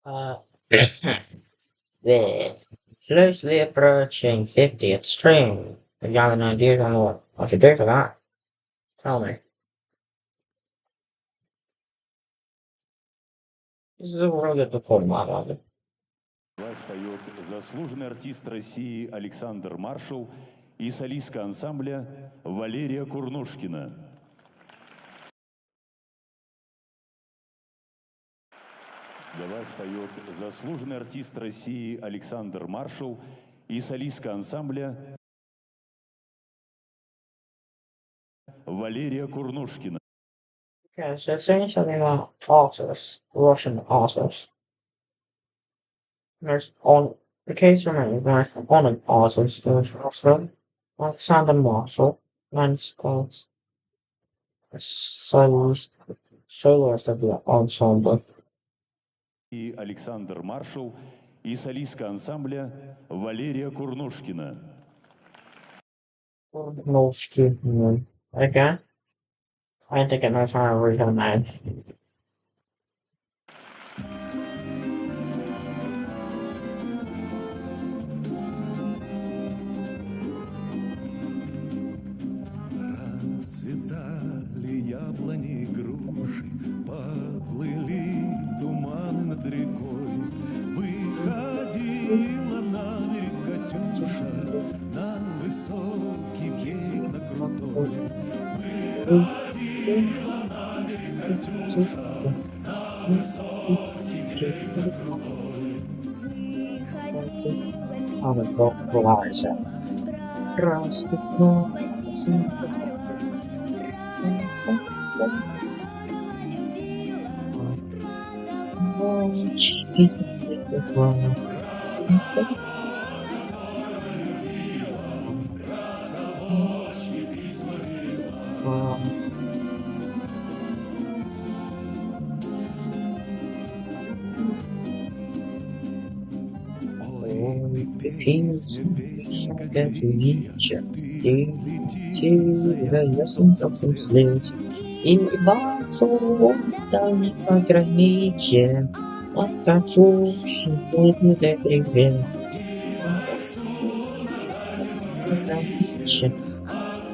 Uh, the closely approaching 50th stream. You got an idea on what to do for that? Tell me. This is a real good performance, I love it. Вас поет заслуженный артист России Александр Маршал и солистка ансамбля Валерия Курнушкина. Для вас поет заслуженный артист России Александр Маршал и солистка ансамбля Валерия Курнушкина. Okay, so saying something about artists, Russian artists. There's on the case for me, there's on an artist, there's also Alexander Marshall, and it's called a soloist of the ensemble. И Александр Маршал и солистка ансамбля Валерия Курнушкина. Kurnowski. Okay. I think I know how to read her name. Расцветали яблони и груши, поплыли туманы над рекой. Выходила на берег Катюша, на высокий берег, на крутой. Выходила на берег Катюша, на высокий берег, на крутой. I'm a vocalizer. Песня, песенка девичья, И не пограничье, от катушки будет привет. Пограничье,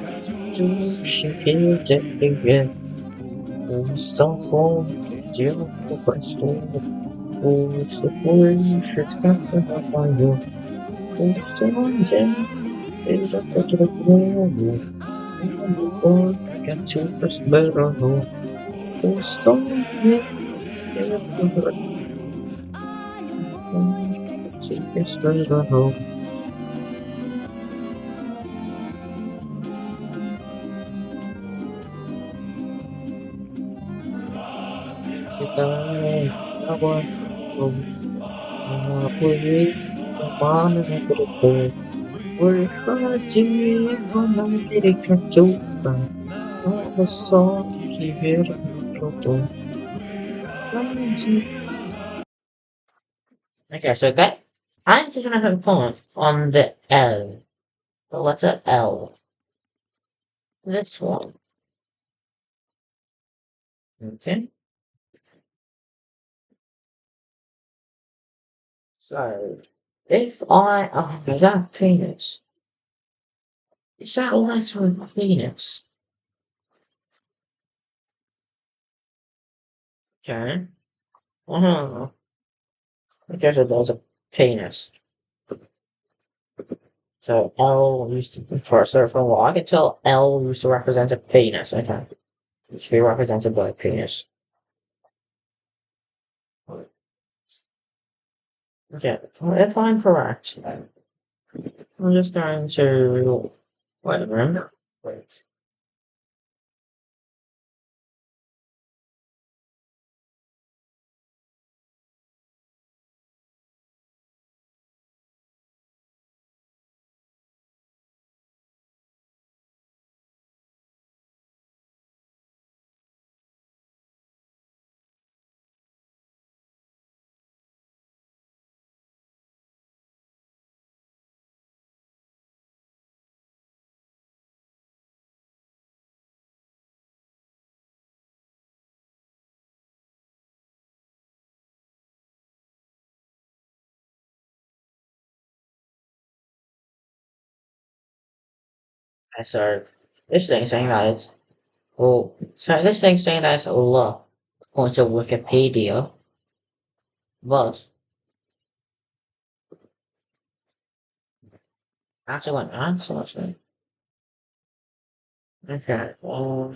катушки будет привет. Устал девушку простую, пусть слышит, как она поет. Пусть он день, и закрутит голову, любовь, катюша с берегу. Пусть он день, и закрутит катюша с берегу. Читай, давай, плыви, туманы на берегу. Выходила на берег Катюша, на высокий берег крутой. Okay, so that I'm just gonna have a comment on the L, the letter L. This one. Okay. So if I that penis, is that a letter of penis? Okay. Uh-huh. I guess it was a penis. So L used to, for a certain while, I can tell L used to represent a penis. Okay. It used to be represented by a penis. Okay. Well, if I'm correct, I'm just going to wait a minute. Wait. So this thing saying that it's well, so this thing saying that it's Allah according to Wikipedia, but actually went answer actually. Okay. Oh,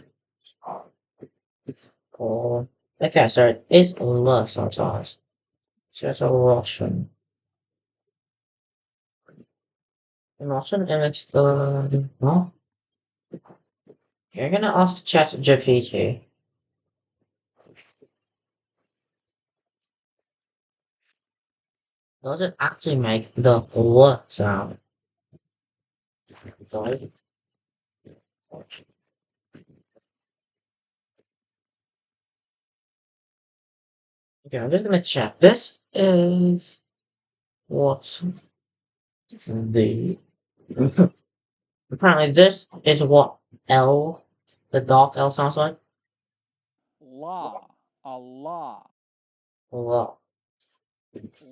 okay, so it is Allah sometimes. So it's a Russian. Russian image no? You're gonna ask ChatGPT. Does it actually make the L sound? Does it? Okay, I'm just gonna check. This is what the apparently this is what L the dark L sounds like. La, Allah, La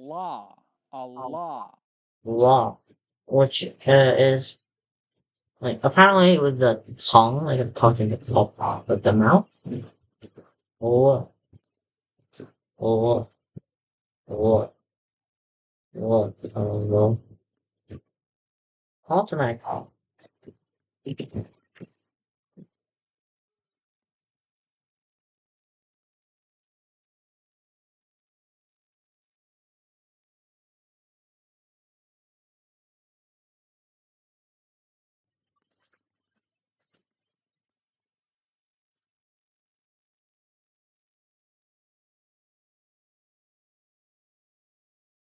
la, Allah. la, which is like apparently with the tongue, like I'm talking the top with the mouth. La la la la la. Hard to make.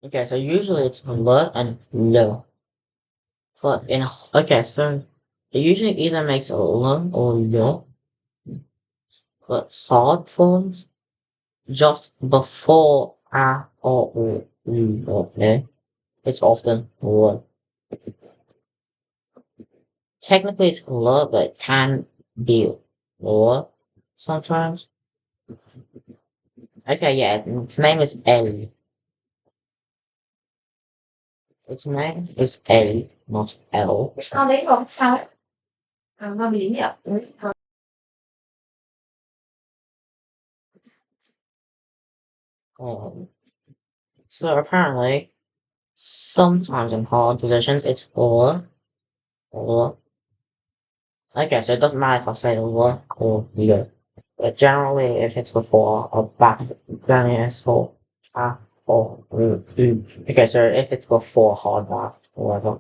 Okay, so usually it's le and lo. But in okay, so it usually either makes a l or lo, but hard forms just before a or u or e. It's often l. Technically it's l, but it can be l sometimes. Okay, yeah, its name is L. Its name is L, not L. Sau đấy có sao ấy? Và mình hiểu. Um, so apparently, sometimes in hard positions it's or. Okay, so it doesn't matter if I say or yeah. But generally, if it's before a back, then it's for a or u. Okay, so if it's before hard vowel, whatever.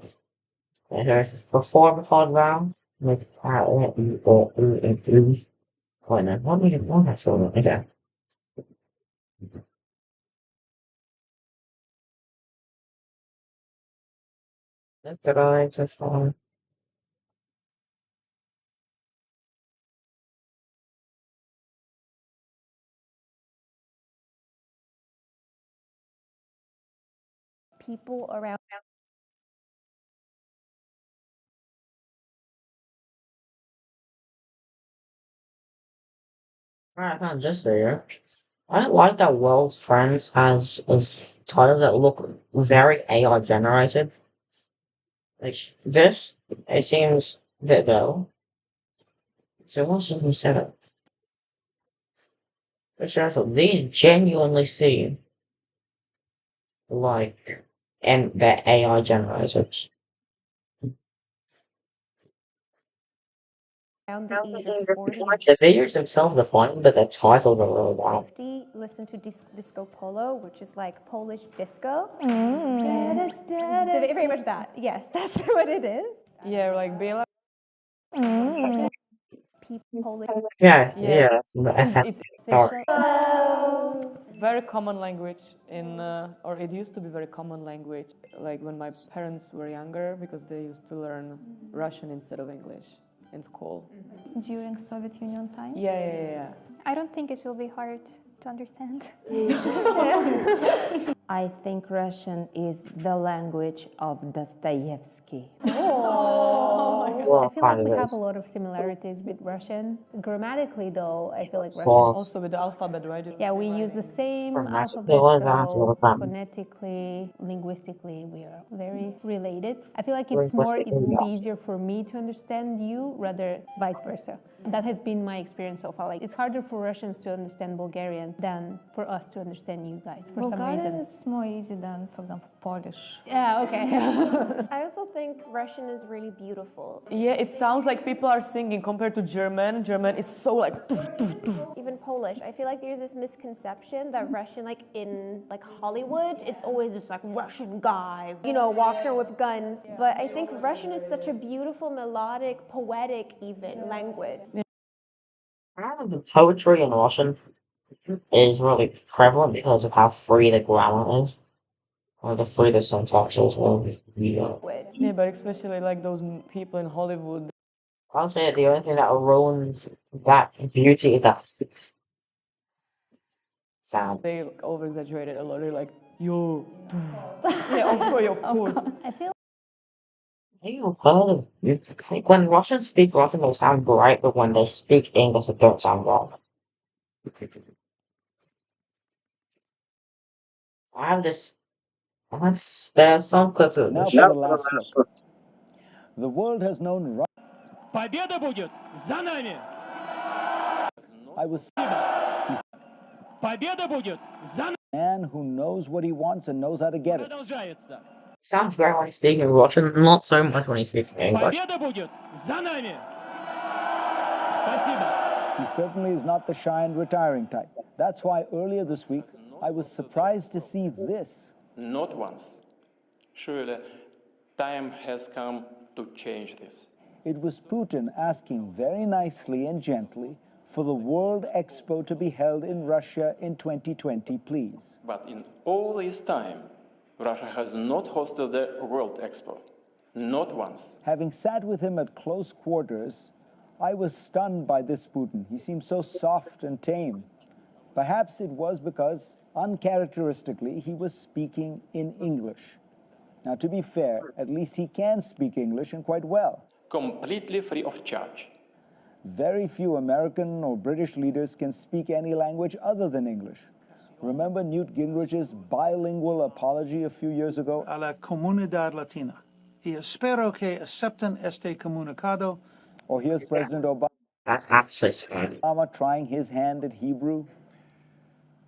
Okay, so if it's before hard vowel, like a or u or u and u. Wait, no, what do you want that sort of? Okay. Did I just people around. Alright, I found this there. I like that World's Friends has titles that look very AI generated. Like this, it seems a bit dull. So what's even set up? So these genuinely seem like and the AI generated. Around the age of 40 and The videos themselves are fine, but the titles are really wild. 50 listen to disco polo, which is like Polish disco. Very much that. Yes, that's what it is. Yeah, like Bela. Polish Yeah, Yeah. yeah. It's official. very common language in, or it used to be very common language, like when my parents were younger, because they used to learn Russian instead of English in school. During Soviet Union time? Yeah. I don't think it will be hard to understand. I think Russian is the language of Dostoevsky. Well, I feel like kind we of have is. a lot of similarities with Russian. Grammatically, though, I feel like Russian. False. Also with the alphabet, right? Yeah, we use the same Grammatically, alphabet, what is that? so What is that? phonetically, linguistically, we are very related. I feel like it Linguistically, will be yes. easier for me to understand you rather vice versa. That has been my experience so far. Like, it's harder for Russians to understand Bulgarian than for us to understand you guys for some Bulgarian reason. is more easy than, for example, Polish. Yeah, okay. I also think Russian is really beautiful. Yeah, it sounds like people are singing compared to German. German is so like. Even Polish. I feel like there's this misconception that Russian, like in like Hollywood, it's always this like Russian guy, you know, walks around with guns. But I think Russian is such a beautiful, melodic, poetic even language. The poetry in Russian is really prevalent because of how free the grammar is. Or the free the syntax is. Yeah, but especially like those people in Hollywood. I'll say the only thing that will ruin that beauty is that sound. They over exaggerated a lot. They're like, yo. Yeah, of course. I feel You've heard of like when Russians speak Russian, they sound great, but when they speak English, they don't sound well. I have this. There's some clips of Now this. for the last look. The world has known Победа будет за нами! I was Победа будет за нами! a man who knows what he wants and knows how to get it. Продолжается. Sounds great when he's speaking Russian, not so much when he's speaking English. Победа будет за нами! Спасибо. He certainly is not the shy and retiring type. That's why earlier this week, I was surprised to see this. Not once. Surely, time has come to change this. It was Putin asking very nicely and gently for the World Expo to be held in Russia in 2020, please. But in all this time, Russia has not hosted the World Expo. Not once. Having sat with him at close quarters, I was stunned by this Putin. He seemed so soft and tame. Perhaps it was because, uncharacteristically, he was speaking in English. Now, to be fair, at least he can speak English and quite well. Completely free of charge. Very few American or British leaders can speak any language other than English. Remember Newt Gingrich's bilingual apology a few years ago? A la comunidad latina. Y espero que acepten este comunicado. Or here's President Obama. That's actually scary. Obama trying his hand at Hebrew.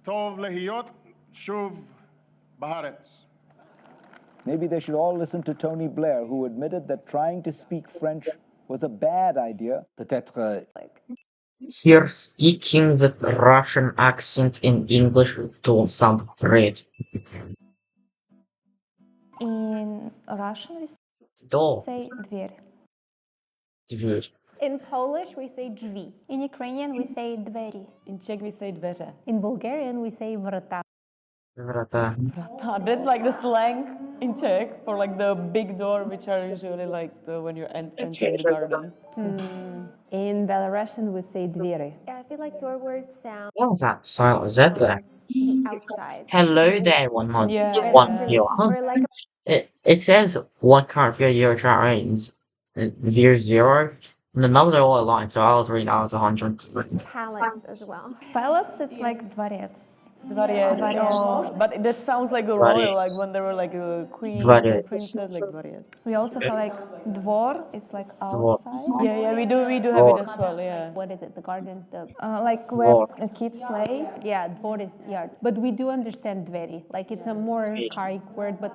טוב להיות שוב בארץ. Maybe they should all listen to Tony Blair, who admitted that trying to speak French was a bad idea. Peut-être. Here, speaking with Russian accent in English don't sound great. In Russian, we Door. say dверь. Dверь. In Polish, we say drzwi. In Ukrainian, we say двери. In Czech, we say dveře. in Bulgarian, we say vrata. Vrata. That's like the slang in Czech for like the big door, which are usually like when you're entering the garden. In Belarusian, we say двери. Yeah, I feel like your words sound What was that silent Z there? the outside. Hello there, one month. Yeah. One That's viewer. or like It says one current viewer your chat range. View 0. And the numbers are all aligned, so I was reading I was 100. palace as well. Palace, it's like dворец. Dvorec. Oh, but that sounds like a royal, like when there were like a queen and princess, like dvorec. We also have like dvor, it's like outside. Yeah, we do have it as well, yeah. What is it? The garden? The like where the kids play. yeah, dvor is yard. But we do understand dveri. Like it's a more archaic word. But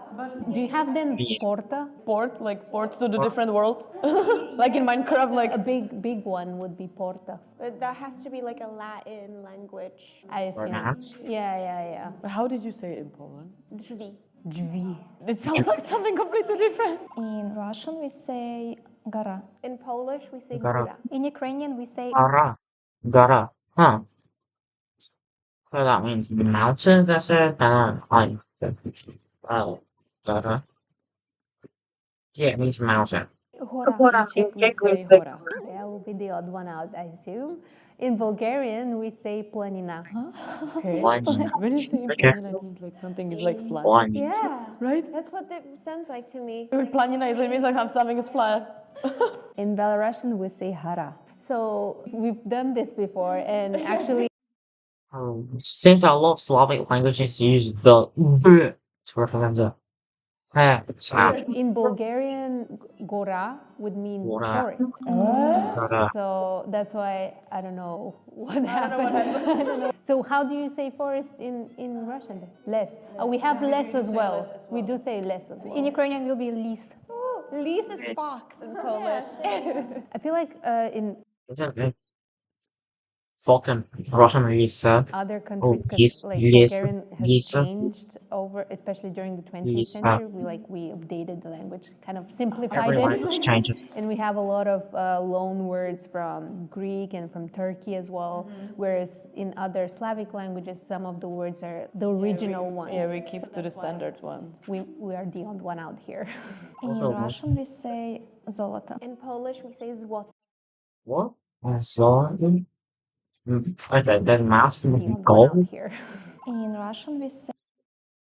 do you have then porta? Port, like port to the different world, like in Minecraft, like A big one would be porta. But that has to be like a Latin language. I assume. Yeah. How did you say it in Poland? Drzwi. Drzwi. It sounds like something completely different. In Russian, we say gora. In Polish, we say Gora. góra. In Ukrainian, we say Gara. Gara. Huh. So that means mountains, that's it? Oh, Gara. Yeah, it means mountain. gora. In Czech, we say hora. That will be the odd one out, I assume. In Bulgarian, we say planina. Okay. Planina. When you say Okay. planina, it means like something is like flat. Planina. Yeah. Right? That's what it sounds like to me. Planina it means like something is flat. In Belarusian, we say hara. So we've done this before, and actually, Seems that a lot of Slavic languages use the b to represent the sound. in Bulgarian, gora would mean Gora. forest. Gora. So that's why I don't know what happened. I don't know. So how do you say forest in Russian? Les. We have les as well. We do say les as well. In Ukrainian will be lis. Lis is fox in Polish. I feel like in Isn't it? Falcon, Russian Lisa. other countries, because yes, like yes, Bulgarian has yes. changed over, especially during the 20th Yes. century. We updated the language, kind of simplified Every it. language changes. And we have a lot of loan words from Greek and from Turkey as well. Whereas in other Slavic languages, some of the words are the original ones. Yeah, we keep to the standard ones. We are the odd one out here. In Also, Russian we say zolota. In Polish, we say zwot. What? Zolota? Okay, then mouse The would be odd one out gold. here. In Russian we say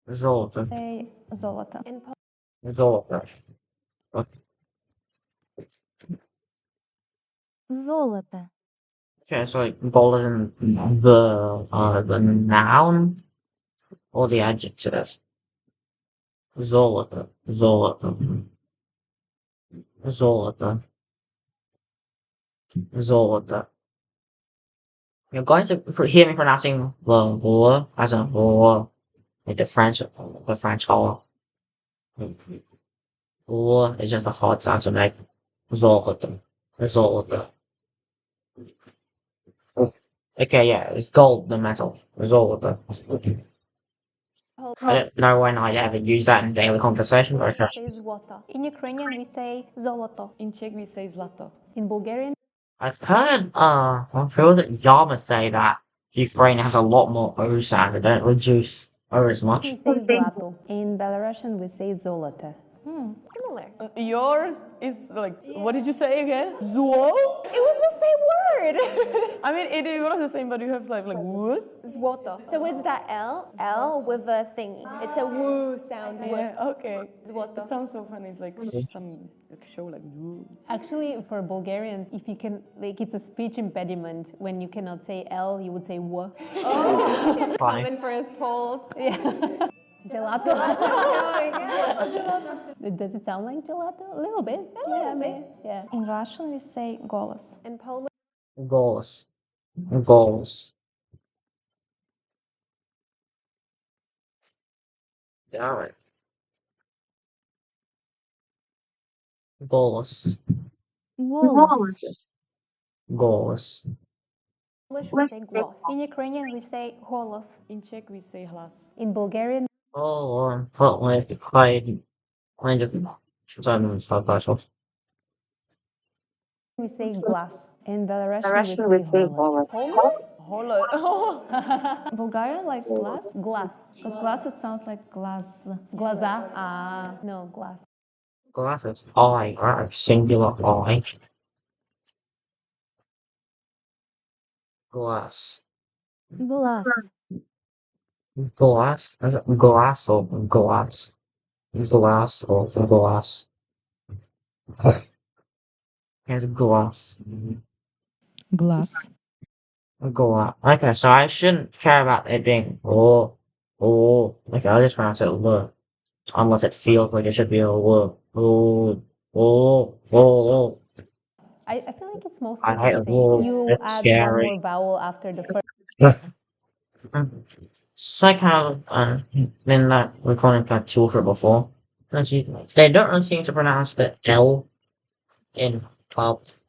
Zolota. zolota. In Zolota. Zolota. Okay, so like golden, the noun or the adjective. Zolota. Zolota. Zolota. Zolota. You're going to hear me pronouncing the "l" as a "l", like the French "l". "L" is just a hard sound to make. Zolota. Zolota. Okay, yeah, it's gold, the metal. Zolota. I don't know when I ever use that in daily conversation, but we it's say zwota. In Ukrainian we say zoloto. In Czech we say zlato. In Bulgarian, I've heard, I feel that Yama say that Ukraine has a lot more O sound. They don't reduce O as much. we say zlato. In Belarusian, we say zolota. Similar. Yours is like, what did you say again? Zuo? It was the same word. I mean, it was the same, but you have like what? Zwoto. So it's that L with a thingy. It's a woo sound. Yeah, okay. Zwoto. It sounds so funny. It's like some like show like woo. Actually, for Bulgarians, if you can, like, it's a speech impediment. When you cannot say L, you would say W. Oh, Funny. coming for his Poles. Yeah. Gelato. Does it sound like gelato? A little bit. little bit. Yeah. In Russian we say golos. In Polish, Goals. Goals. Damn it. Goals. Golos. Goals. we say głos. In Ukrainian we say golos. In Czech we say hlas. In Bulgarian, Oh, but like, I just, sometimes start myself. we say glass. In Belarusian, we say holos. Homeless? Bulgarian like glass? Glass. Because glass it sounds like glass. Glaza. No, glass. Glasses. I, right? Singular I. Glass. Glass. Glass? Is it glass or glass? Glass or glass? It's glass. Glass. Glass. Okay, so I shouldn't care about it being okay, I'll just pronounce it l. Unless it feels like it should be a l. I feel like it's mostly I hate the a same. l. You It's add scary. one more vowel after the first. It's like how in that recording got tutor before. They don't really seem to pronounce the L in probably.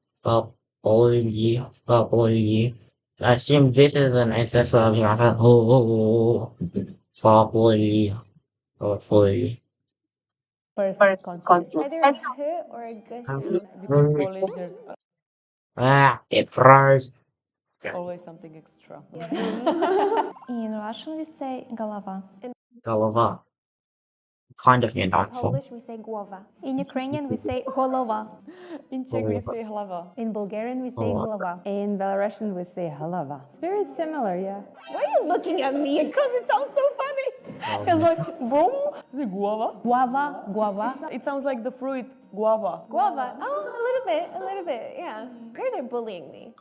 I assume this is an excess of you have probably First consonant. Either a h or a g sound. Because Polish there's it froze. always something extra. In Russian we say голова. Голова. kind of new In dinosaur. Polish, we say głowa. In Ukrainian, we say голова. In Czech, we say hlava. In Bulgarian, we say Голова. голова. In Belarusian, we say halava. It's very similar, yeah. Why are you looking at me? Because it sounds so funny. It's like boom, the guava. Guava, guava. It sounds like the fruit guava. Guava. Oh, a little bit, yeah. You guys are bullying me.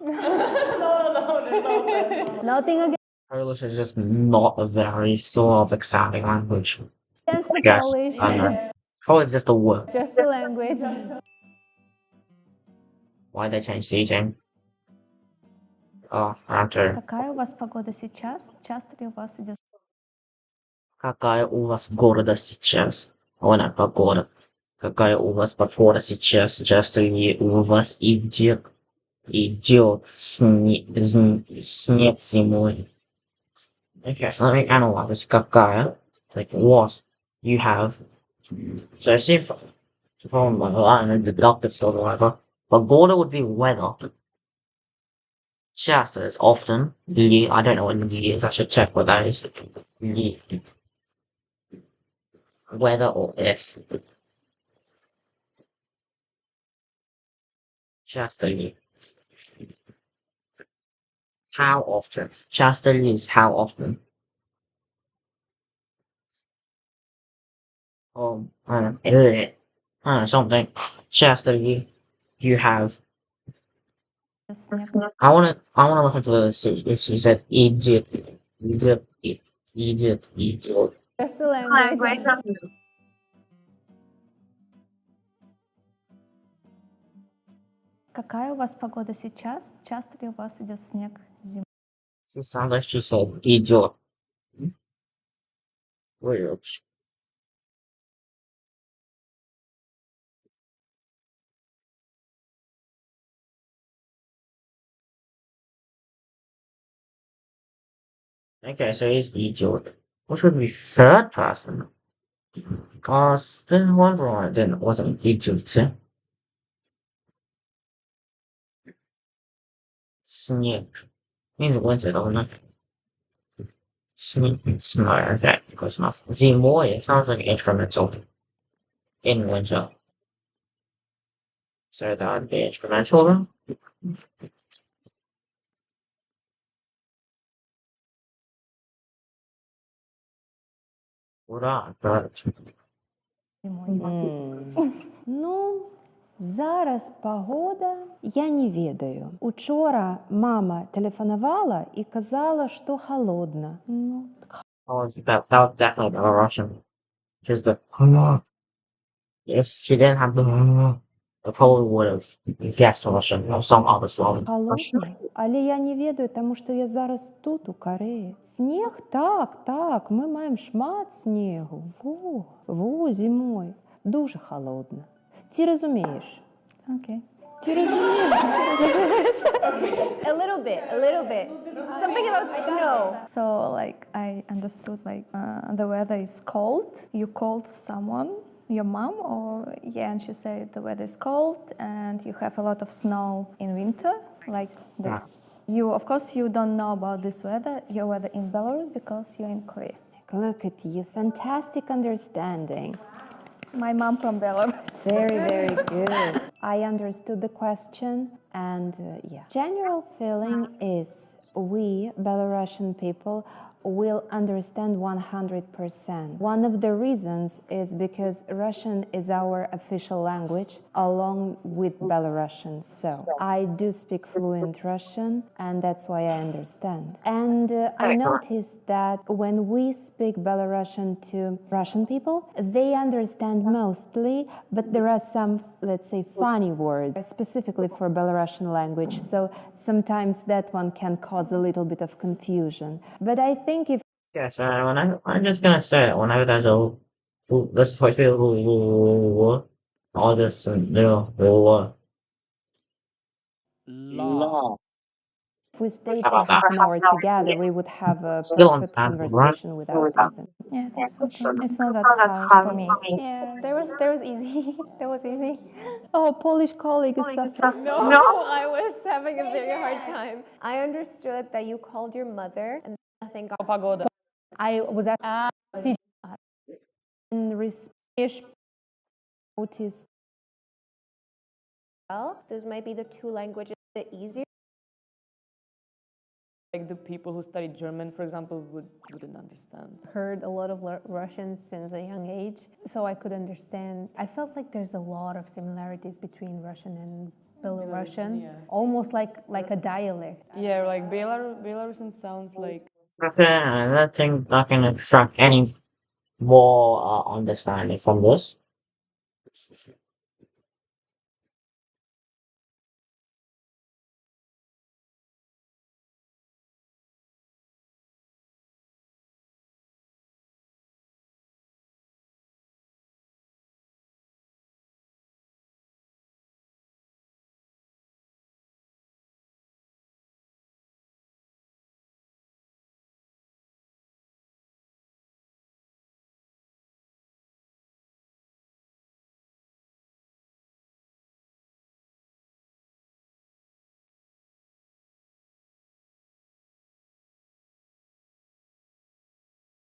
Nothing against Polish is just not a very Slavic sounding language. the I guess. Polish. I don't know. Probably just a word. Just the language. Why they change seating? Oh, after. Какая у вас погода сейчас? Часто ли у вас идет? Какая у вас погода сейчас? Она погода. Какая у вас погода сейчас? Часто ли у вас идет снег зимой? Okay, so let me analyze this. Какая, like what you have. So see if from I don't know the doctor store or whatever. Pогода would be weather. Часто is often. Ли, I don't know what li is. I should check what that is. Li. Whether or if. Часто ли. How often? Часто ли is how often. I don't know, something. Часто ли you have. I wanna listen to this. She said idiot. Just the language. Какая у вас погода сейчас? Часто ли у вас идет снег зимой? She sounds like she said idiot. Weird. Okay, so he's idiot. Which would be third person? Because the one from wasn't idiot. Снег. Means winter, don't it? Snow, okay, close enough. Zimой sounds like instrumental. In winter. So that would be instrumental then? Ура, but Ну, зараз погода, я не ведаю. Учора мама телефонувала і казала, що холодно. Ну, that was definitely Belarusian. Just the if she didn't have the probably would have guessed Russian or some other Slavic. холодно. Але я не ведаю, тому що я зараз тут, у Кореї. Сніг? Так, ми маємо шмат снігу. Во, зимою. Дуже холодно. Ти розумієш? Окей. Ти розумієш? A little bit. Something about snow. So like I understood like the weather is cold. You called someone, your mom, or yeah, and she said the weather is cold and you have a lot of snow in winter, like this. You of course you don't know about this weather, your weather in Belarus because you're in Korea. Look at you, fantastic understanding. My mom from Belarus. Very, very good. I understood the question, and yeah. General feeling is we, Belarusian people, will understand 100%. One of the reasons is because Russian is our official language along with Belarusian. So I do speak fluent Russian, and that's why I understand. And I noticed that when we speak Belarusian to Russian people, they understand mostly, but there are some, let's say, funny words specifically for Belarusian language. So sometimes that one can cause a little bit of confusion. But I think if Yeah, so I'm just gonna say it whenever there's a this voice be I'll just La. if we stayed for half an hour together, we would have a Still perfect understandable, conversation without even. Yeah, that's okay. It's not that hard for me. Yeah, there was easy. That was easy. Oh, Polish colleague is suffering. No, I was having a very hard time. I understood that you called your mother and nothing got Погода. I was at In Spanish, notice. Well, those might be the two languages that are easier. Like the people who study German, for example, wouldn't understand. Heard a lot of Russian since a young age, so I could understand. I felt like there's a lot of similarities between Russian and Belarusian, yes. almost like a dialect. Yeah, like Belarusian sounds like. Okay, I don't think I can extract any more understanding from this.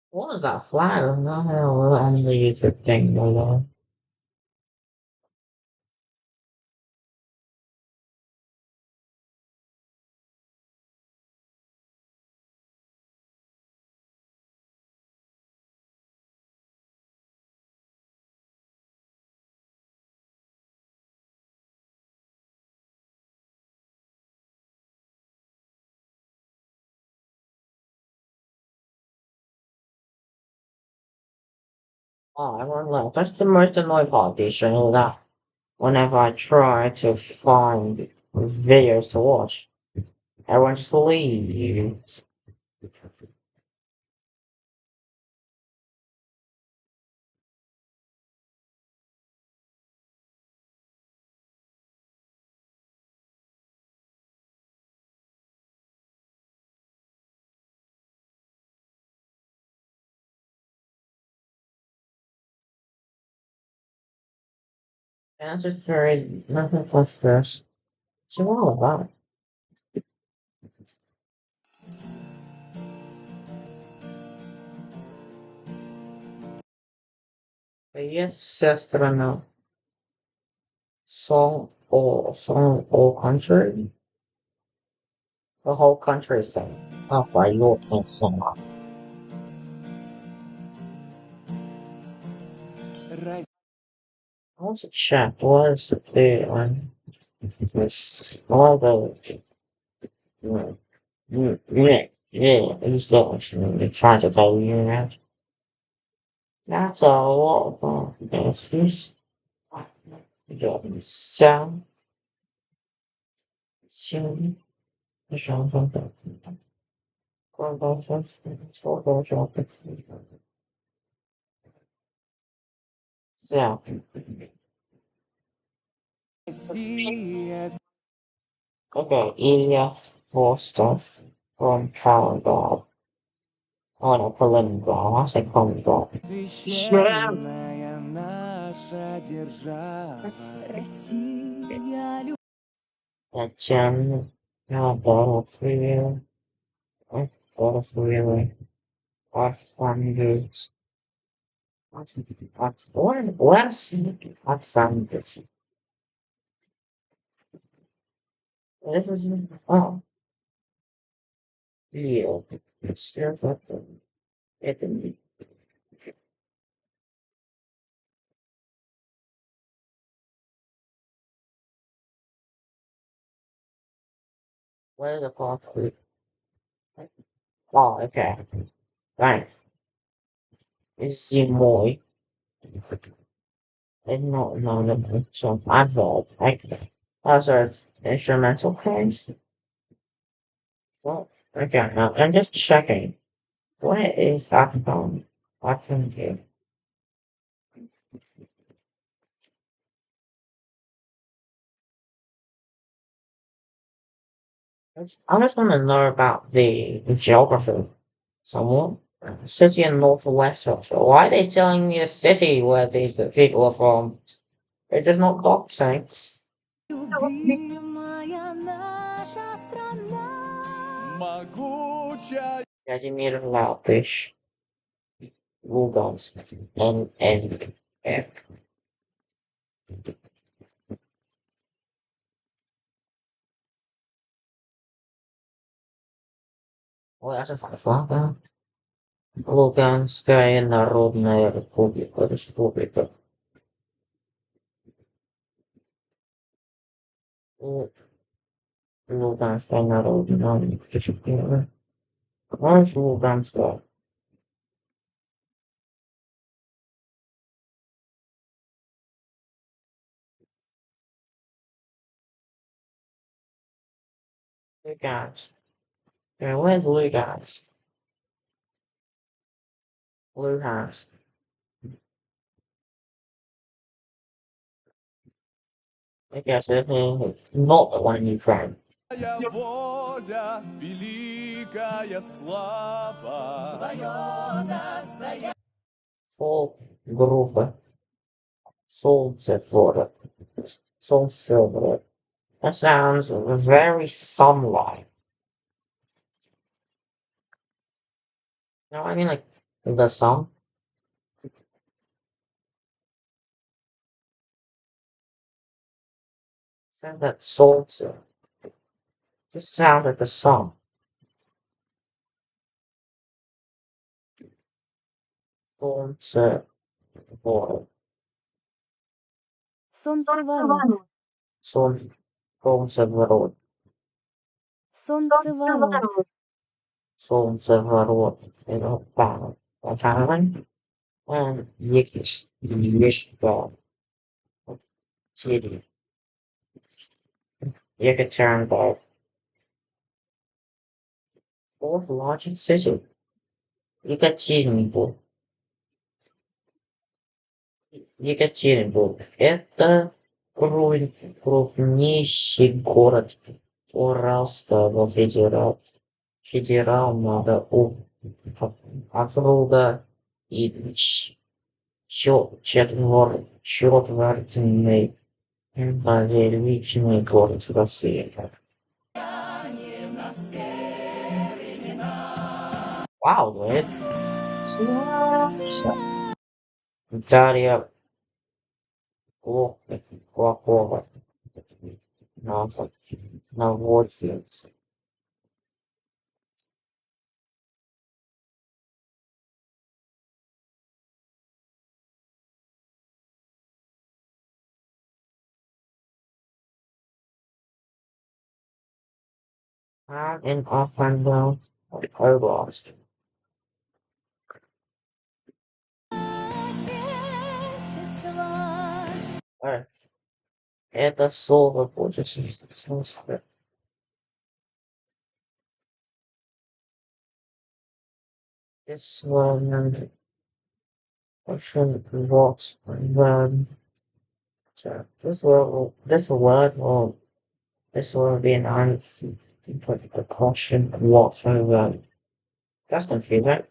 What was that flag? No, on the YouTube thing, no. Oh, I won't lie. That's the most annoying part of this channel that whenever I try to find videos to watch, everyone just leaves. And it's just very nothing plus this. So all about. Yes, sister, no. Song or country? The whole country is song. Not by your song. I want to check what is the this all the it's the trying to tell you that. That's a lot of this. Sound. Sing. So, okay, Ilya Vostov from Kaliningrad. Oh no, Kaliningrad. I say Kaliningrad. Священная наша держава Россия. Зачем я дорогую, дорогую, Архангельск? Where's Archangels? This is, oh, yeah, it's just like it. Where's the coffee? Oh, okay. Right. It's Zimoy. It's not, no. So I've heard, like, those are instrumental players. Well, okay, now I'm just checking. What is Afghan? Afghan here? I just want to know about the geography. Somewhat. City in northwest Russia. Why are they telling me a city where these people are from? They're just not doxing. Любимая наша страна. Могучая. Казимир Латыш. Lugansk, and F. Ой, а же флага. Луганская Народная Республика. Луганская Народная Республика. Луганская. Lugansk. Where's Lugansk? Luhansk. I guess it's not the one in Ukraine. Твоя воля, великая слава. Folk группа. Солнцеворот. Солнцеворот. That sounds very sun-like. No, I mean like the sun. Says that Solnce. Just sounds like the sun. Солнцеворот. Сонцеворот. Солнцеворот. Сонцеворот. Солнцеворот. You know, that kind of thing. And Yekaterinburg. City. Yekaterinburg. Fourth largest city. Екатеринбург. Екатеринбург. Это крупнейший город Уральского федерального округа и четвертый по величине город России. Wow, dude. Дарья Лакова. Наводчица. I'm in Offenbach, Oblast. Это слово будет слушать. This one should works when this will be an answer but the question works very well. That's confusing.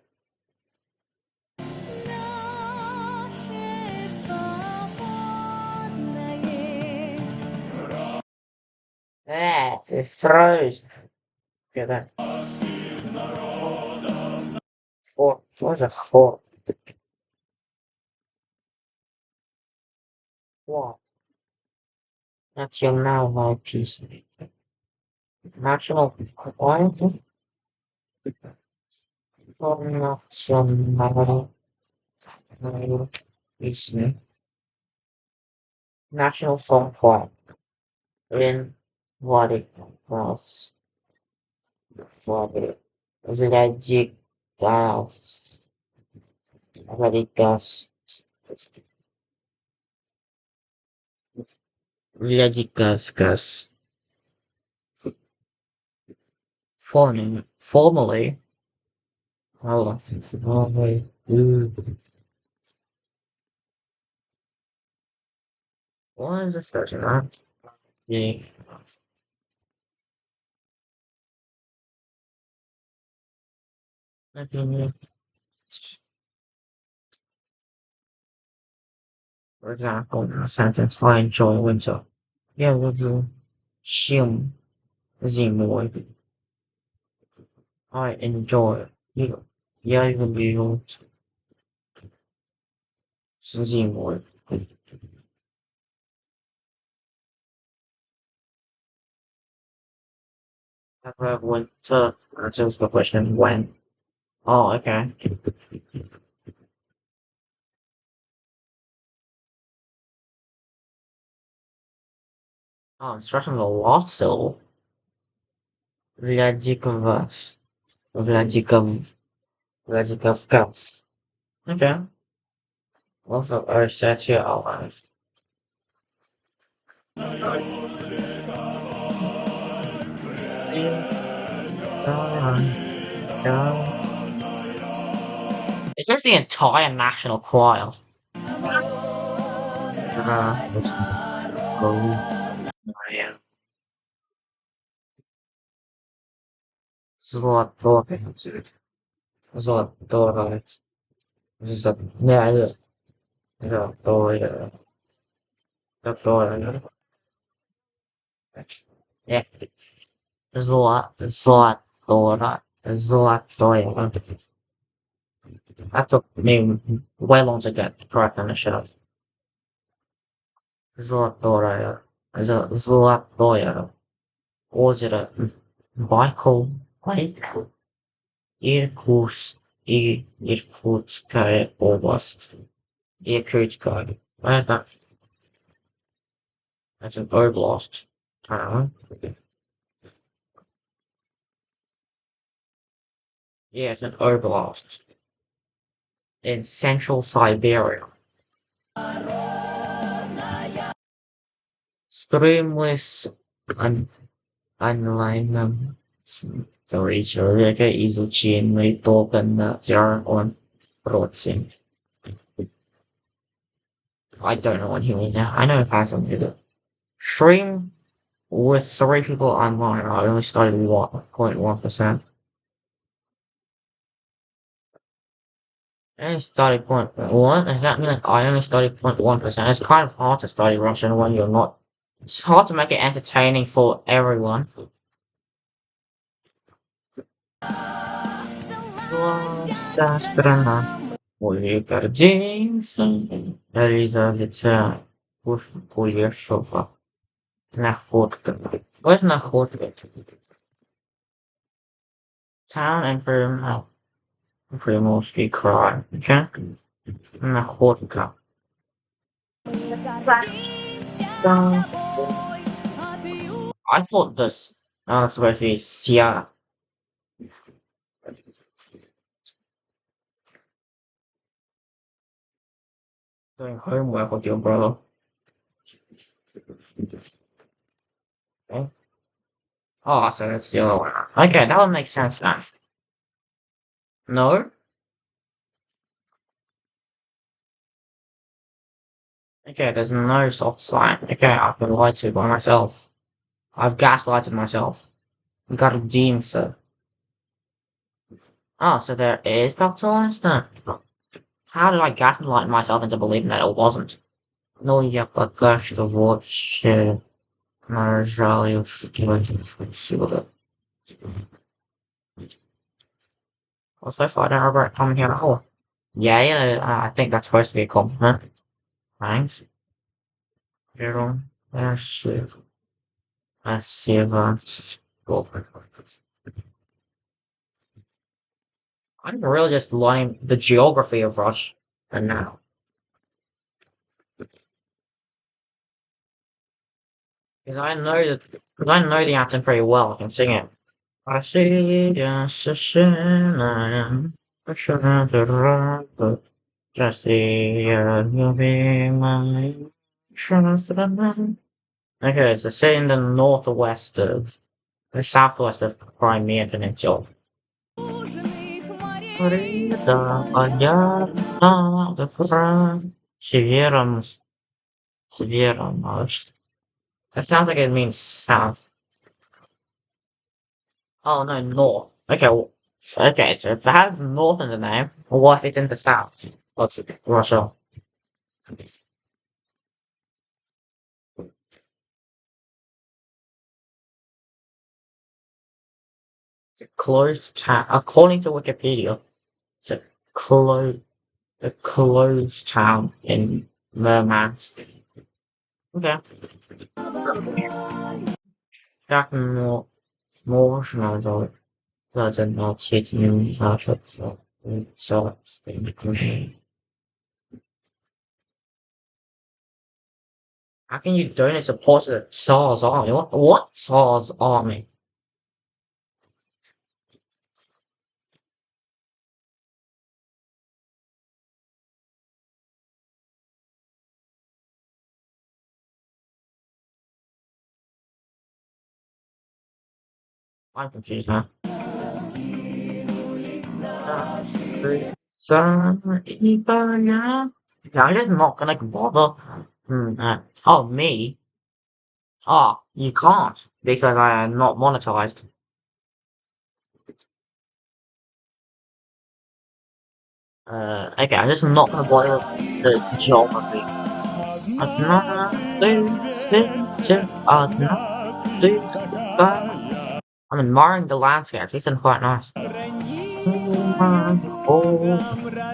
It froze. Get that. Four. What's a four? What? National peace. National what? National peace. National song choir. In what it was. Vladikavkaz. Formally. Hold on. What is this version, huh? Yeah. For example, a sentence, I enjoy winter. Я люблю зимой. I enjoy. Я люблю Zimur. Winter. That's just the question. When? Oh, okay. Oh, it's from the last syllable. Vladikavas. Vladikavkaz. Okay. Also, I set here outline. It's just the entire national choir. Yeah. Zlato. Zlato. Zlato. Zlato. Yeah. Zlatora. Zlatoya. That took me way long to get correct on the show. Zlatoraya. Zlatoya. Озеро Байкал Лейк. Иркутская область. Irkutskaya. Where's that? That's an oblast. Yeah, it's an oblast. In central Siberia. Строимость онлайном человека изучения только на он процент. I don't know what he means now. I know it has something to do. Stream with 3 people online. I only started 1.1%. I only studied 0.1. Does that mean like I only studied 0.1%? It's kind of hard to study Russian when you're not. It's hard to make it entertaining for everyone. Вся страна более гордится реализация Кулешова. Находка. Where's находка? Town and Приморский край. Okay? Находка. I thought this was supposed to be Sia. Doing homework with your brother. Okay. Oh, so it's the other one. Okay, that would make sense then. No? Okay, there's no soft sign. Okay, I've been lied to by myself. I've gaslighted myself. Got a dean, sir. Oh, so there is baptized? No. How did I gaslight myself into believing that it wasn't? Ну, я пока что вообще нажал сюда. Well, so far I don't regret coming here at all. Yeah, I think that's supposed to be a compliment. Thanks. Спасибо. I'm really just learning the geography of Russia now. Because I know the anthem pretty well, I can sing it. Россия священная, Россия любимая, наша страна. Okay, it's a city in the the southwest of Crimea Peninsula. Севером, that sounds like it means south. Oh no, north. Okay, okay, so if it has north in the name, what if it's in the south? What's Russia? It's a closed town. According to Wikipedia, it's a closed a closed town in Murmansk. Okay. Как можно начать немножко How can you donate support to the Tsar's army? What Tsar's army? I'm confused now. Yeah, I'm just not gonna bother. Oh, me? Oh, you can't, because I am not monetized. Okay, I'm just not gonna bother with the geography. I'm admiring the landscape, actually, it's quite nice.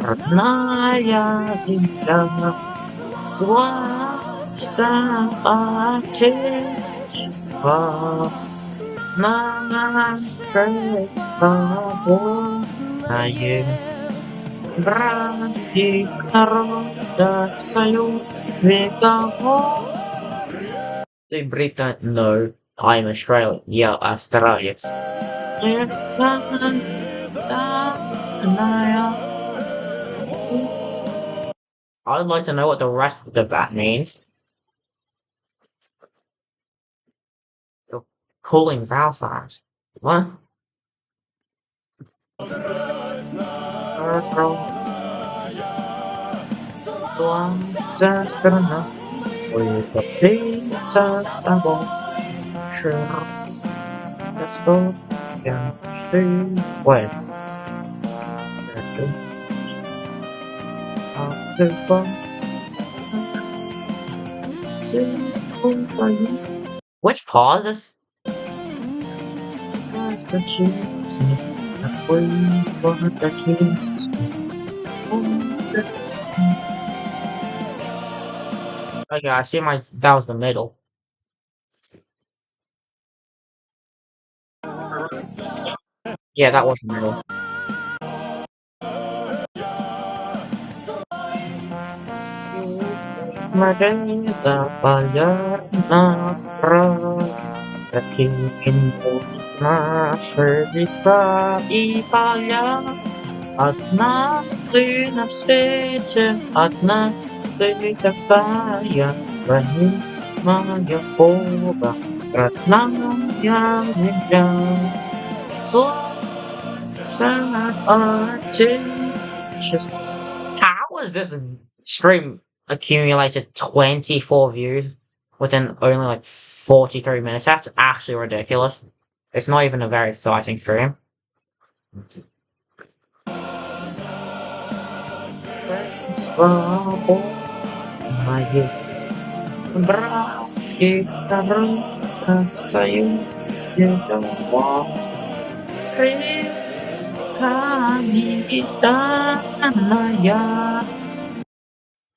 Родная земля, славься Отечество, наше свободное, братских народов союз веков. They break that? No, I'm Australian. Yeah, Australia. I'd like to know what the rest of that means. The cooling vowel sounds. What? Which pauses? Okay, I see that was the middle. Yeah, that was the middle. Раскинь наши леса и поля. Однажды на свете, однажды такая, ранимая Бога, родная земля. Славься Отечество. How was this stream accumulated 24 views within only like 43 minutes? That's actually ridiculous. It's not even a very exciting stream.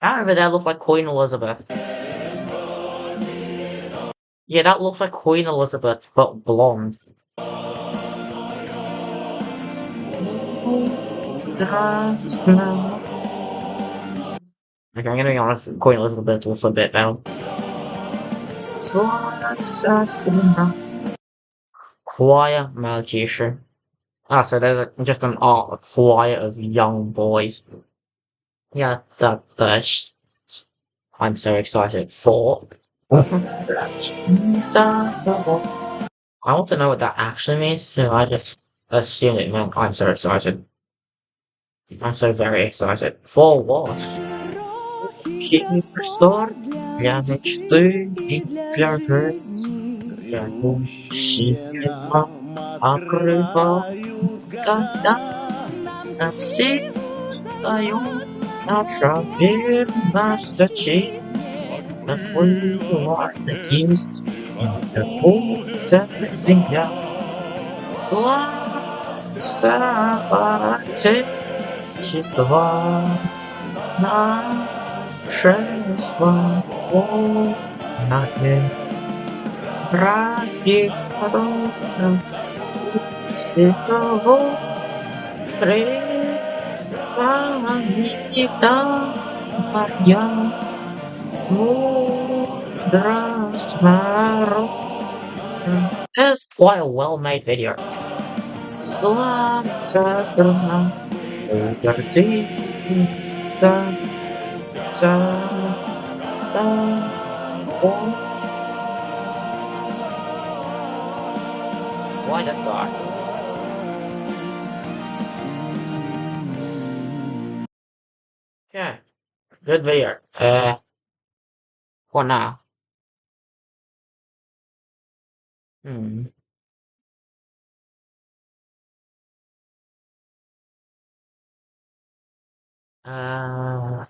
That over there looks like Queen Elizabeth. Yeah, that looks like Queen Elizabeth, but blonde. Okay, I'm gonna be honest, Queen Elizabeth looks a bit better. Choir magician. Ah, so there's just an art, a choir of young boys. Yeah, I'm so excited for. I want to know what that actually means, so I just assume it meant I'm so excited. I'm so very excited. For what? Простор для мечты и для жизни. Для мужчина открывают когда навсегда наша верность честь. Такой ладно есть, такой-то земля. Славься Отечество. Nasze swobodne bratskich rodem światowo Pamięta moja mądrość narodem. It's quite a well-made video. Słońce strona ugardzica Why does God? Okay, good video. What now? Hmm. Uh,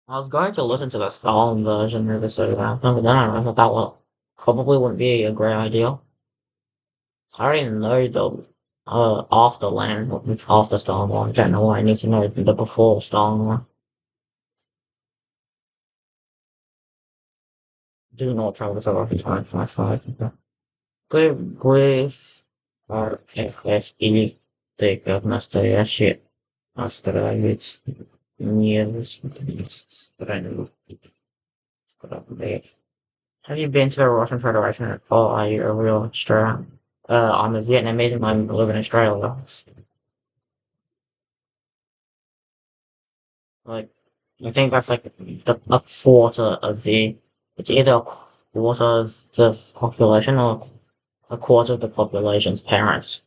I was going to listen to the Stalin version of this but then I thought that one probably wouldn't be a great idea. I already know the after Lenin, after Stalin one. I don't know why I need to know the before Stalin one. Do not travel to Rocky 555. Ты with RFS ты как настоящий австралиец не страны. Have you been to the Russian Federation or are you a real Australian? I'm a Vietnamese and I live in Australia. Like, I think that's like a quarter of it's either a quarter of the population or a quarter of the population's parents.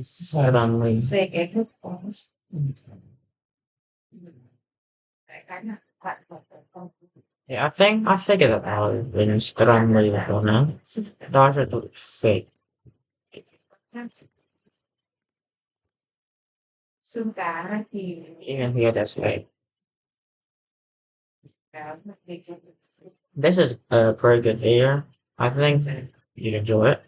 Suddenly. Yeah, I think I figured it out in Scranley now. Those are the fake. Even here that's fake. This is a pretty good video. I think you'd enjoy it.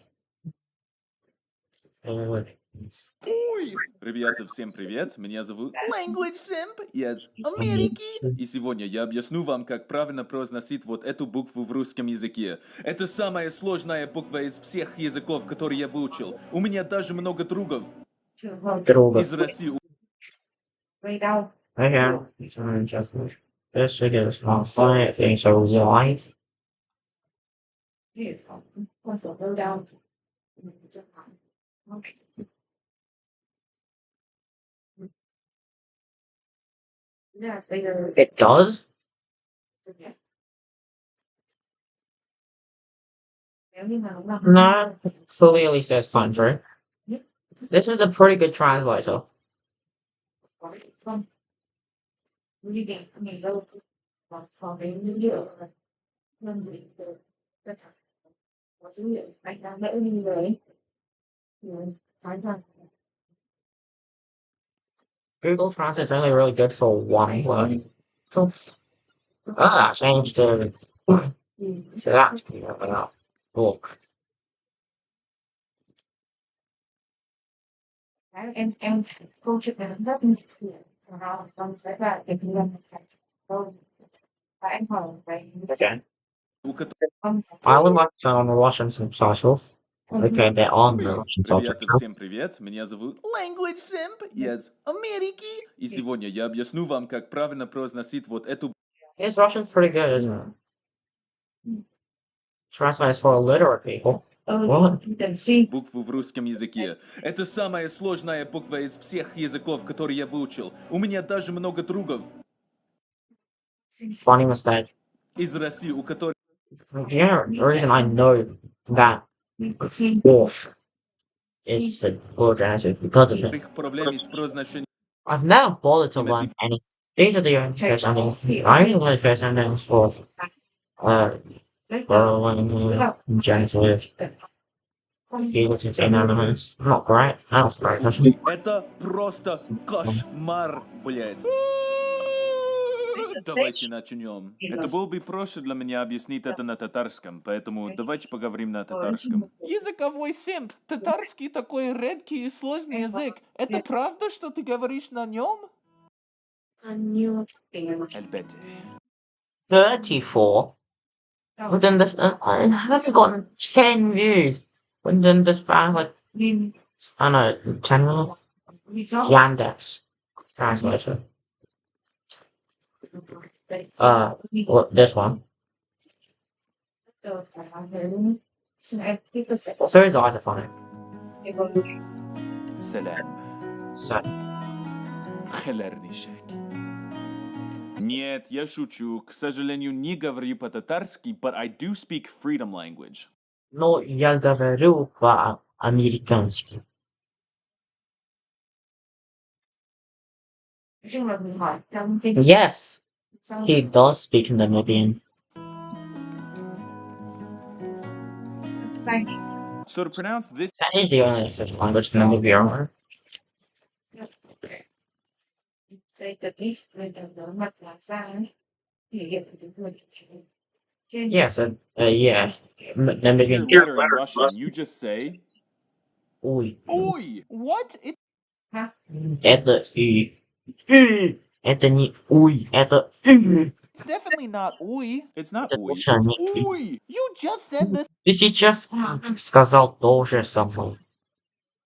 Ребята, всем привет! Меня зовут Language Simp из Америки. И сегодня я объясню вам, как правильно произносить вот эту букву в русском языке. Это самая сложная буква из всех языков, которые я выучил. У меня даже много другов из России. Okay. This video is not funny. I think so. Why? It does? No, clearly says country. This is a pretty good translator. Google Translate is only really good for one word. Ah, change to that. Cool. Okay. I would like to turn on the Russian subtitles. Okay, they're on the Russian Ребята, всем subtitles. привет! Меня зовут Language Simp из Америки. И сегодня я объясню вам, как правильно произносить вот эту His Russian's pretty good, isn't it? Translates for illiterate people. What? букву в русском языке. Это самая сложная буква из всех языков, которые я выучил. У меня даже много другов Funny mistake. из России, у которых Yeah, the reason I know that wolf is the plural genitive because of it. проблемы с произношением. I've never bothered to learn any. These are the only first endings. I only learn first endings for plural genitive. Figurative inanimate. Not great. That was great. Это просто кошмар, блядь. Давайте начнем. Это было бы проще для меня объяснить это на татарском, поэтому давайте поговорим на татарском. Языковой симп. Татарский такой редкий и сложный язык. Это правда, что ты говоришь на нем? Әлбәттә. 34. Within this, I haven't gotten 10 views. Within this span, like, I know, 10 million. Yandex translator. Look, this one. So his eyes are funny. Selam. So. Хелернишек. Нет, я шучу. К сожалению, не говорю по-татарски, but I do speak freedom language. Но я говорю по-американски. Yes, he does speak Namibian. So to pronounce this, That is the only official language in Namibia. Yes, yeah. Namibian. your letter in Russian, you just say Ой. Ой! What? Это это не уй, это It's definitely not уй. It's not Это уй, точно it's не уй! You just said this. Ты сейчас сказал тоже самое.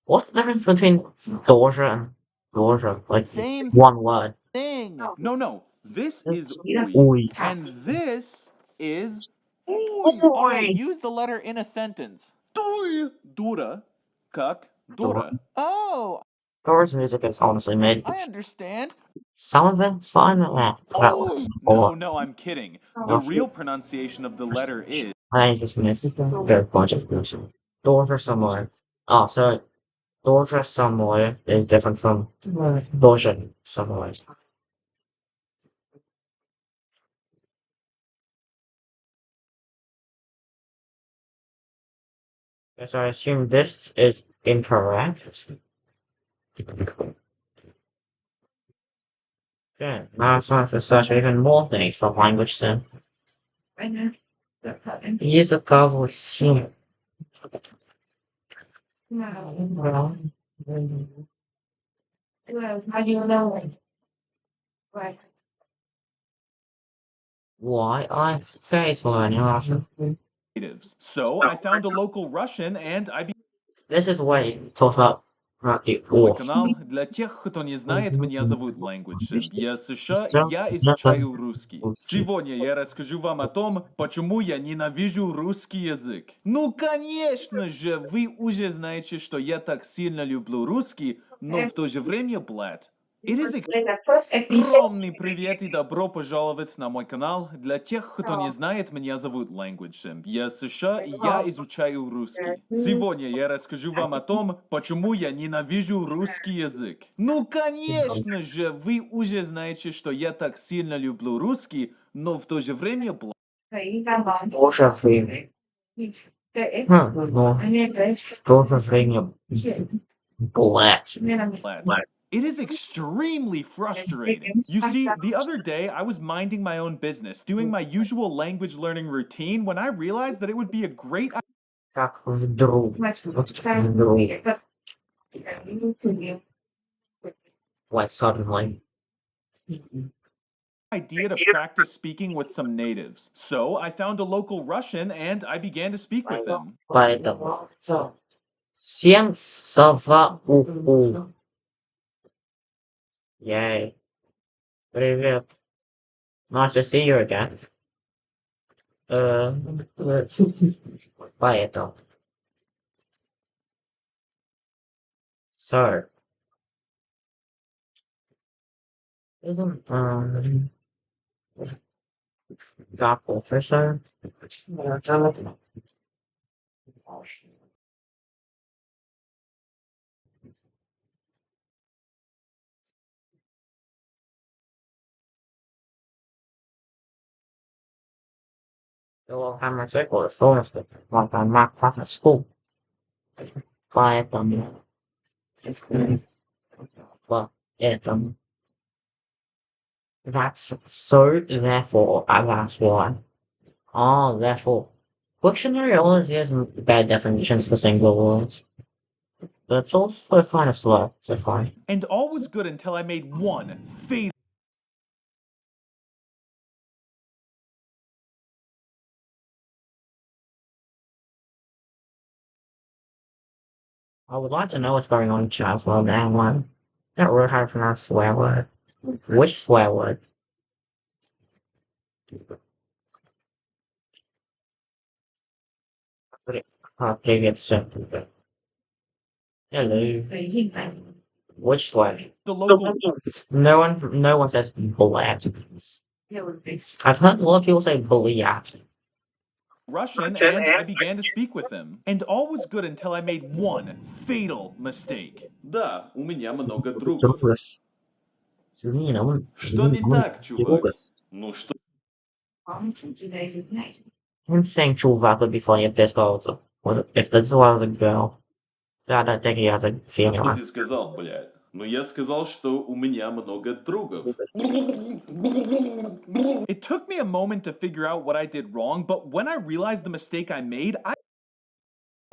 What's the difference between тоже and тоже? Like Same one word. thing. No. This is uy. Уй. And this is Alright, use the letter in a sentence. туй. Дура. Как дура. Oh, Chorus music is honestly made. I understand. Some of it's fine with that. No, I'm kidding. The real pronunciation of the letter is I just missed a bunch of music. Doors are similar. Oh, so doors are similar is different from doors are similar. So I assume this is incorrect. Okay, now it's time to search even more things for language sim. Языковой сим. Why I say to learning Russian. natives. So I found a local Russian and I This is where you talk about the Мой off. канал для тех, кто не знает, меня зовут Language Sim. Я из США, и я изучаю русский. Сегодня я расскажу вам о том, почему я ненавижу русский язык. Ну, конечно же, вы уже знаете, что я так сильно люблю русский, но в то же время, блядь, огромный привет и добро пожаловать на мой канал. Для тех, кто не знает, меня зовут Language Sim. Я из США, и я изучаю русский. Сегодня я расскажу вам о том, почему я ненавижжу русский язык. Ну, конечно же, вы уже знаете, что я так сильно люблю русский, но в то же время, Тоже время. Но в то же время блядь. It is extremely frustrating. You see, the other day I was minding my own business, doing my usual language learning routine, when I realized that it would be a great Как вдруг. Вот вдруг. Like suddenly. idea to practice speaking with some natives. So I found a local Russian and I began to speak with him. Поэтому всем сова уху. Yay. Привет. Nice to see you again. Поэтому. So. Да, профессор. So I'm a circle of forest, like I'm not from school. Поэтому. Поэтому. That's so, therefore, that's why. Oh, therefore. Dictionary always gives bad definitions for single words. But it's also kind of slow, so fine. And all was good until I made one fatal. I would like to know what's going on in chat as well now, one. Not really how to pronounce swear word. Which swear word? Previous sentence. Hello. Which swear? The local. No one says bullet. I've heard a lot of people say bulliat. Russian and I began to speak with him. And all was good until I made one fatal mistake. Да, у меня много другов. Что не так, чувак? Ну что? I'm saying chuvak would be funny if this girl was if this was a girl. I don't think he has a female. Что ты сказал, блядь? Но я сказал, что у меня много другов. It took me a moment to figure out what I did wrong, but when I realized the mistake I made, I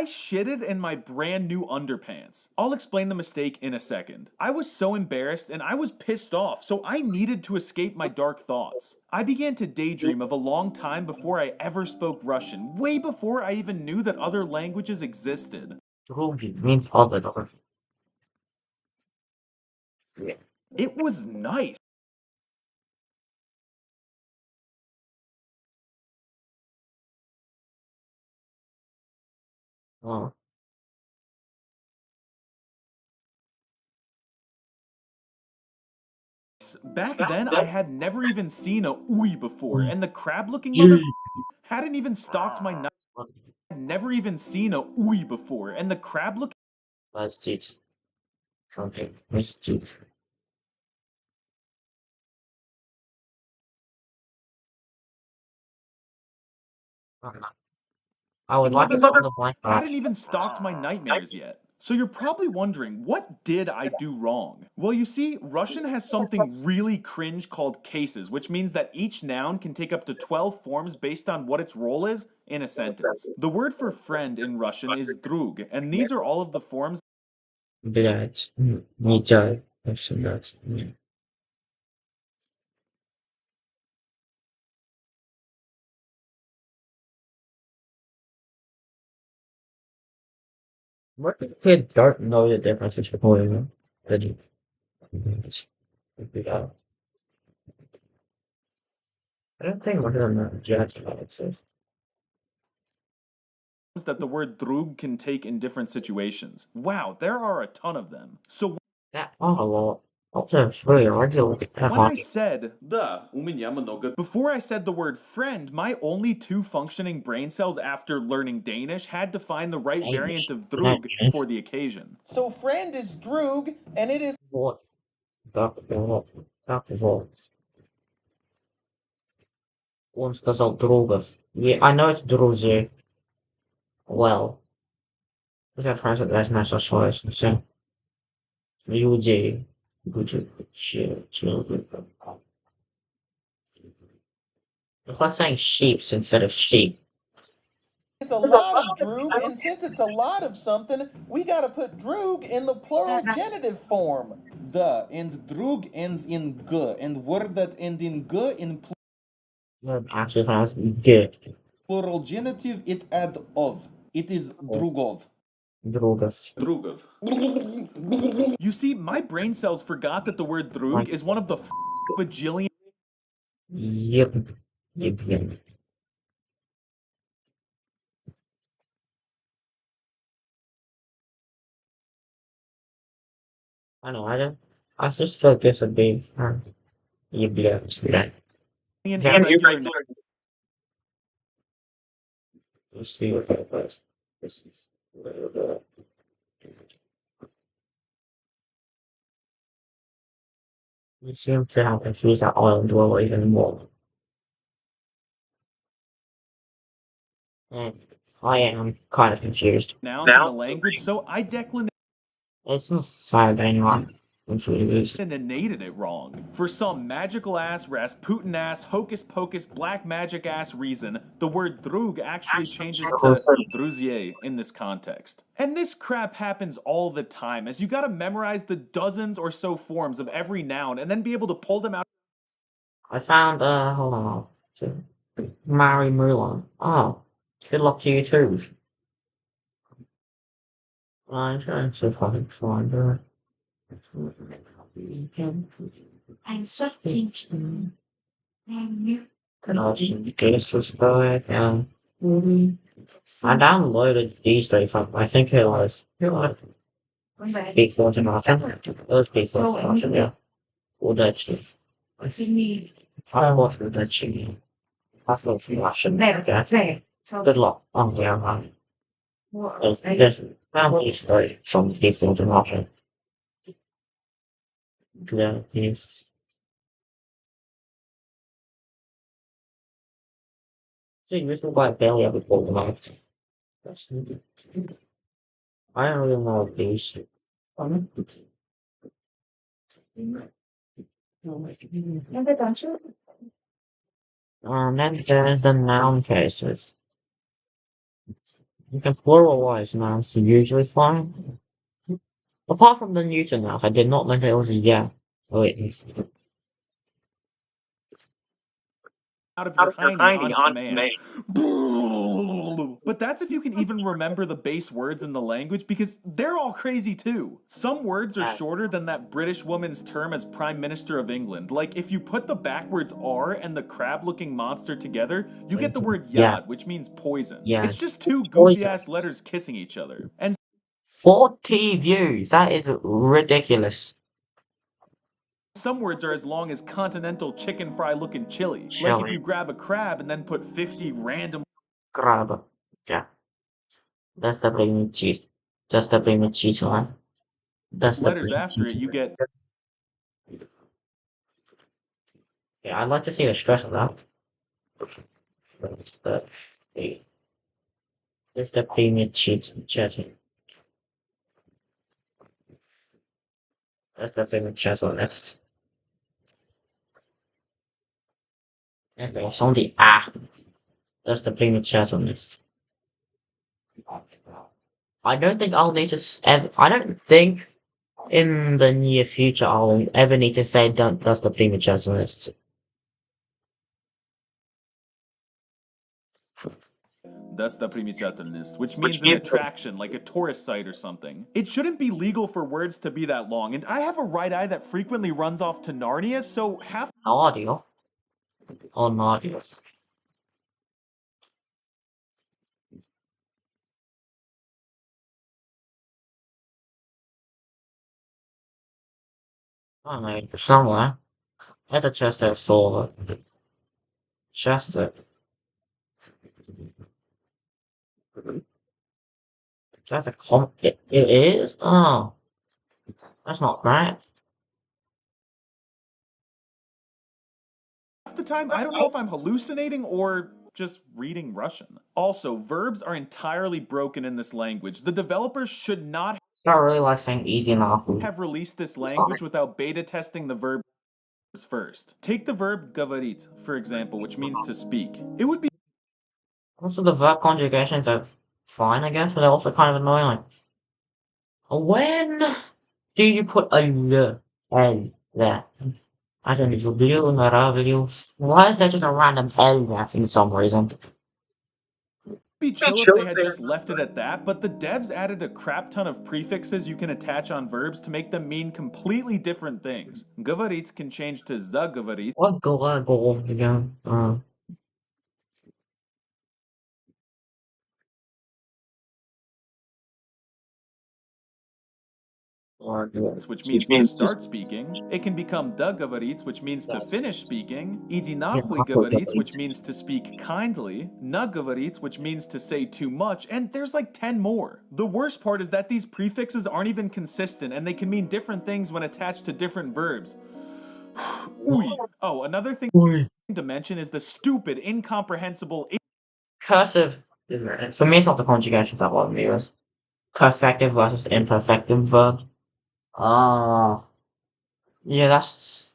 shitted in my brand new underpants. I'll explain the mistake in a second. I was so embarrassed and I was pissed off, so I needed to escape my dark thoughts. I began to daydream of a long time before I ever spoke Russian, way before I even knew that other languages existed. Drugi means other. It was nice. Oh. Back then, I had never even seen a ooey before, and the crab-looking mother hadn't even stalked my night. Never even seen a ooey before, and the crab-looking. Let's teach something. Let's teach. I would like to find the blank. Hadn't even stalked my nightmares yet. So you're probably wondering, what did I do wrong? Well, you see, Russian has something really cringe called cases, which means that each noun can take up to 12 forms based on what its role is in a sentence. The word for friend in Russian is drug, and these are all of the forms. Блять, не дай. What if kids don't know the difference between the I don't think we're gonna judge about it. That the word drug can take in different situations. Wow, there are a ton of them. So that well, it's really regular. When I said, да, у меня много. Before I said the word friend, my only two functioning brain cells after learning Danish had to find the right variant of drug for the occasion. So friend is drug, and it is. What? Он сказал другов. I know it's друзей. Well. That phrase that's not so choice. So, людей. It's like saying sheeps instead of sheep. It's a lot of drug, and since it's a lot of something, we gotta put drug in the plural genitive form. da, and drug ends in g, and word that end in g in actually sounds good. plural genitive, it add of. It is drugov. Drugov. Drugov. You see, my brain cells forgot that the word drug is one of the bajillion. Yep. I know, I just focus a bit on yeah. Let's see what that was. This is you seem to have confused that oil dweller even more. And I am kind of confused. Nouns in the language, so I declined. It's not sad anymore. Innated it wrong. For some magical ass, Rasputin ass, hocus pocus, black magic ass reason, the word drug actually changes to druzier in this context. And this crap happens all the time, as you gotta memorize the dozens or so forms of every noun and then be able to pull them out. I found, hold on. Mary Mulan. Oh, good luck to you too. I'm trying to find her. I'm searching. This is good. I downloaded these three from, I think it was Big Fortune Martin. It was Big Fortune Martin, yeah. Or Dead Sea. Passport for Dead Sea. Passport for Russian. Okay. Good luck. Oh, yeah, there's family story from Big Fortune Martin. Yeah, yes. See, this is why I barely ever pulled them out. I don't really know these. Then there's the noun cases. You can pluralize nouns usually fine. Apart from the neuter nouns, I did not know there was a yeah. Oh, wait. Out of your hiney on command. But that's if you can even remember the base words in the language, because they're all crazy too. Some words are shorter than that British woman's term as Prime Minister of England. Like, if you put the backwards R and the crab-looking monster together, you get the word yad, which means poison. Yeah. It's just two goofy-ass letters kissing each other. And 40 views, that is ridiculous. some words are as long as continental chicken fry looking chili. Like if you grab a crab and then put 50 random Crab. Yeah. That's the premium cheese. That's the premium cheese one. That's the letters after it, you get. Yeah, I'd like to see the stress of that. That's the premium cheese chatting. That's the premium chat one next. Okay, it's on the That's the premium chat on next. I don't think I'll need to I don't think in the near future I'll ever need to say that's the premium chat on list. Достопримечательность, which means an attraction, like a tourist site or something. It shouldn't be legal for words to be that long, and I have a right eye that frequently runs off to Narnia, so half. Audio. Oh, Narnia. I don't know, somewhere. At the chest of soul. Chester. That's a it is? Oh. That's not right. Half the time, I don't know if I'm hallucinating or just reading Russian. Also, verbs are entirely broken in this language. The developers should not It's not really like saying easy enough. have released this language without beta testing the verbs first. Take the verb говорить, for example, which means to speak. It would be Also, the verb conjugations are fine, I guess, but they're also kind of annoying. Like, when do you put a l L there. I don't know, blue, W. Why is there just a random L there for some reason? Be chill if they had just left it at that, but the devs added a crap ton of prefixes you can attach on verbs to make them mean completely different things. Говорить can change to заговорить. What's go again? Which means to start speaking. It can become договорить, which means to finish speaking. Иди нахуй говорить, which means to speak kindly. Наговорить, which means to say too much. And there's like 10 more. The worst part is that these prefixes aren't even consistent and they can mean different things when attached to different verbs. Uy. Oh, another thing to mention is the stupid, incomprehensible. Cursive is for me. It's not the conjugation that bothers me. It's perfective versus imperfective verb. Yeah, that's.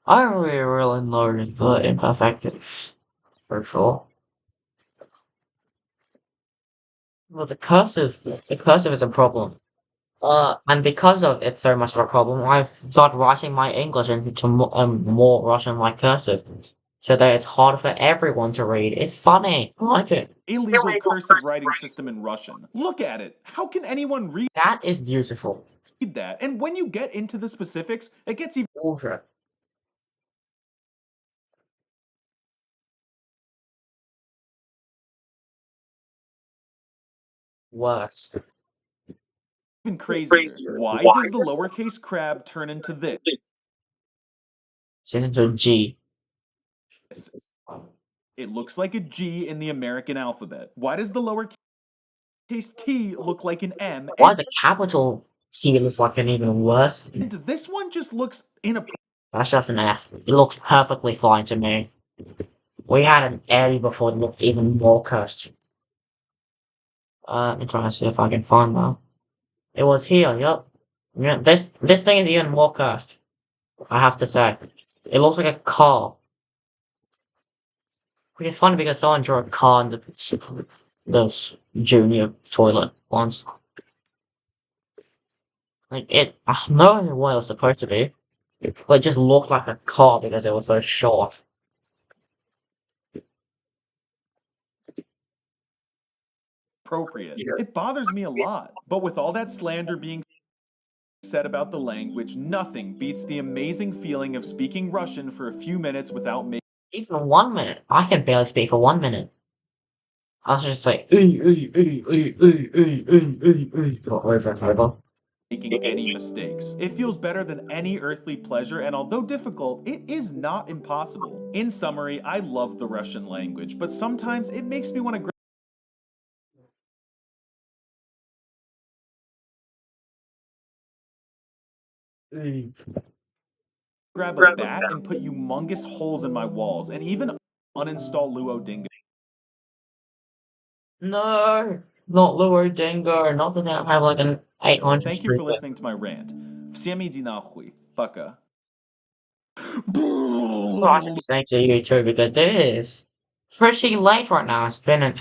I don't really know the imperfectives for sure. Well, the cursive is a problem. And because of it's so much of a problem, I've started writing my English into more Russian-like cursive, so that it's hard for everyone to read. It's funny. I like it. Illegal cursive writing system in Russian. Look at it. How can anyone read That is beautiful. that? And when you get into the specifics, it gets even Bullshit. Worse. crazier. Why does the lowercase crab turn into this? Change into a G. It looks like a G in the American alphabet. Why does the lowercase t look like an M? Why does a capital T look like an even worse? And this one just looks inappropriate. That's just an F. It looks perfectly fine to me. We had an A before it looked even more cursed. Let me try and see if I can find that. It was here, yup. Yeah, this thing is even more cursed. I have to say. It looks like a car. Which is funny because someone drew a car in the junior toilet once. Like, I have no idea what it was supposed to be. But it just looked like a car because it was so short. It bothers me a lot. But with all that slander being said about the language, nothing beats the amazing feeling of speaking Russian for a few minutes without making Even 1 minute. I can barely speak for 1 minute. I was just like, over and over. Making any mistakes. It feels better than any earthly pleasure, and although difficult, it is not impossible. In summary, I love the Russian language, but sometimes it makes me want to grab a bat and put humongous holes in my walls, and even uninstall Duolingo. No, not Duolingo, not that I have like an 800 Thank you for listening to my rant. Всем иди нахуй. Пока. So I should be saying to you too, because it is pretty late right now. It's been an